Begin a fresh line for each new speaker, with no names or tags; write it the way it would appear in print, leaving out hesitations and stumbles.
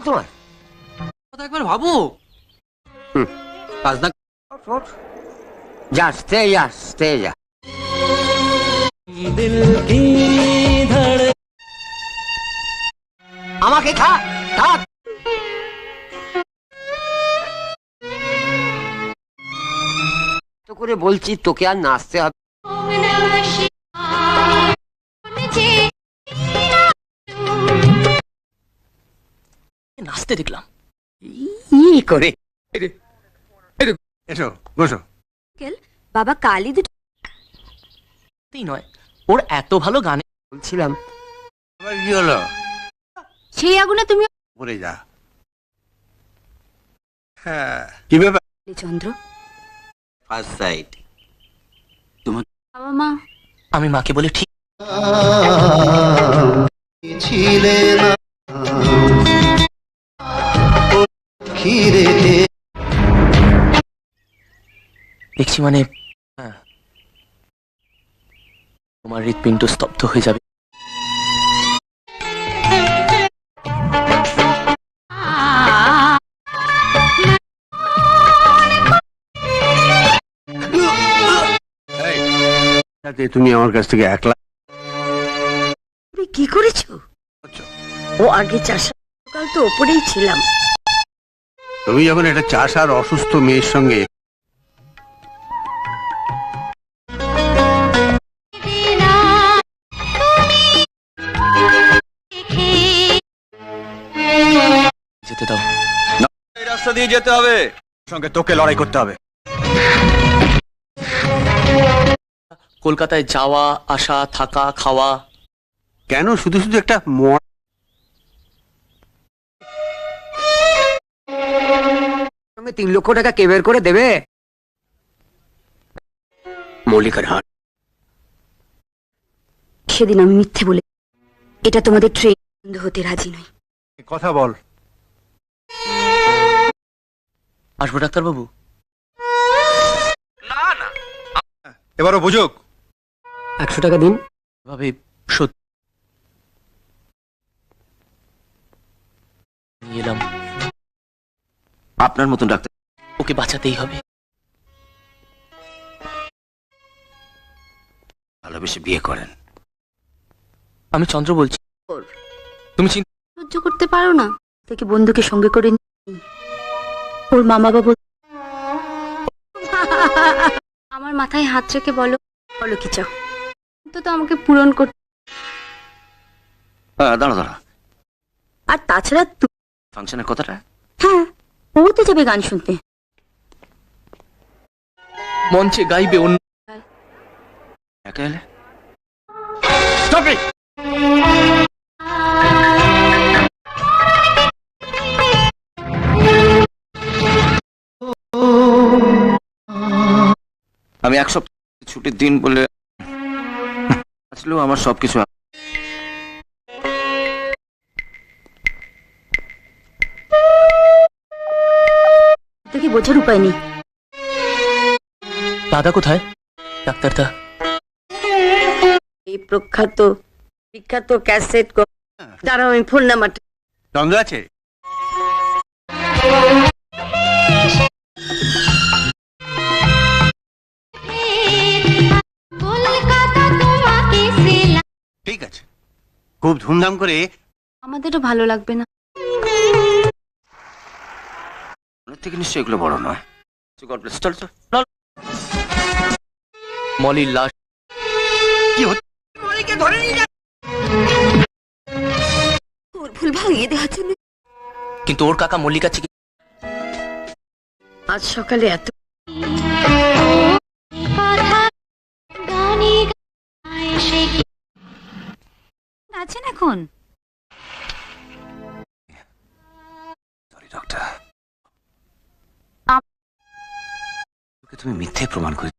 তোমার?
কথা একবার ভাবো।
হুম।
কাজ না
যা, স্টে যা। আমাকে খা খা। তো করে বলছি তোকে আর নাচতে হবে।
নাচতে দেখলাম
ই করে।
এসো বসো।
বাবা কালই
নয়, ওর এত ভালো গানে
বলছিলাম
আবার কি হলো?
সেই আগুনে তুমি
পড়ে যা। হ্যাঁ, কি ব্যাপার?
চন্দ্র
ফার্স্ট সাইড।
বাবা মা
আমি মাকে বলে ঠিক দেখছি মানে হ্যাঁ, তোমার হৃৎপিণ্ড স্তব্ধ হয়ে যাবে।
তুমি আমার কাছ থেকে 1 লাখ
তুমি কি করেছো? ও আগে চাষা, কাল তো ওপরেই ছিলাম।
তুমি যখন একটা চাষার অসুস্থ মেয়ের সঙ্গে
যেতে দাও।
এই রাস্তা দিয়ে যেতে হবে, সঙ্গে তোকে লড়াই করতে হবে।
কলকাতায় যাওয়া আসা থাকা খাওয়া
কেন শুধু শুধু একটা
সঙ্গে 3 লক্ষ টাকা কে বের করে দেবে? মল্লিকার হাট।
সেদিন আমি মিথ্যে বলে এটা তোমাদের ট্রেন বন্ধ হতে রাজি নই।
কথা বল।
আসবো ডাক্তারবাবু?
এবারও বুঝুক।
100 টাকা দিন।
ভাবে সত্যি নিয়ে এলাম।
আপনার মতন ডাক্তার
ওকে বাঁচাতেই হবে।
ভালোবেসে বিয়ে করেন।
আমি চন্দ্র বলছি। তুমি চিন্তা
সহ্য করতে পারো না থেকে বন্ধুকে সঙ্গে করে ওর মা বাবা আমার মাথায় হাত রেখে বলো বলো কি চাও, তো আমাকে পূরণ করতে।
দাঁড়া,
আর তাছাড়া
ফাংশনের কথাটা।
হ্যাঁ, ও তো যাবে গান শুনতে।
মঞ্চে গাইবে অন্য
একা এলে আমি 1 সপ্তাহ ছুটির দিন বলে আসলেও আমার সবকিছু
কি বোঝার উপায় নেই।
দাদা কোথায়? ডাক্তারদা
এই বিখ্যাত ক্যাসেট দাঁড়াও আমি ফোন নাম্বারটা।
চন্দ্র আছে? ঠিক আছে, খুব ধুমধাম করে।
আমাদেরও ভালো লাগবে না।
মনের থেকে নিশ্চয়ই এগুলো বড় নয়। চল
মলির লাশ
কি হচ্ছে?
ভুল ভাঙিয়ে দেওয়ার জন্য
কিন্তু ওর কাকা মল্লিকা
আজ সকালে এত আছেন এখন।
সরি ডক্টর, তুমি মিথ্যে প্রমাণ করে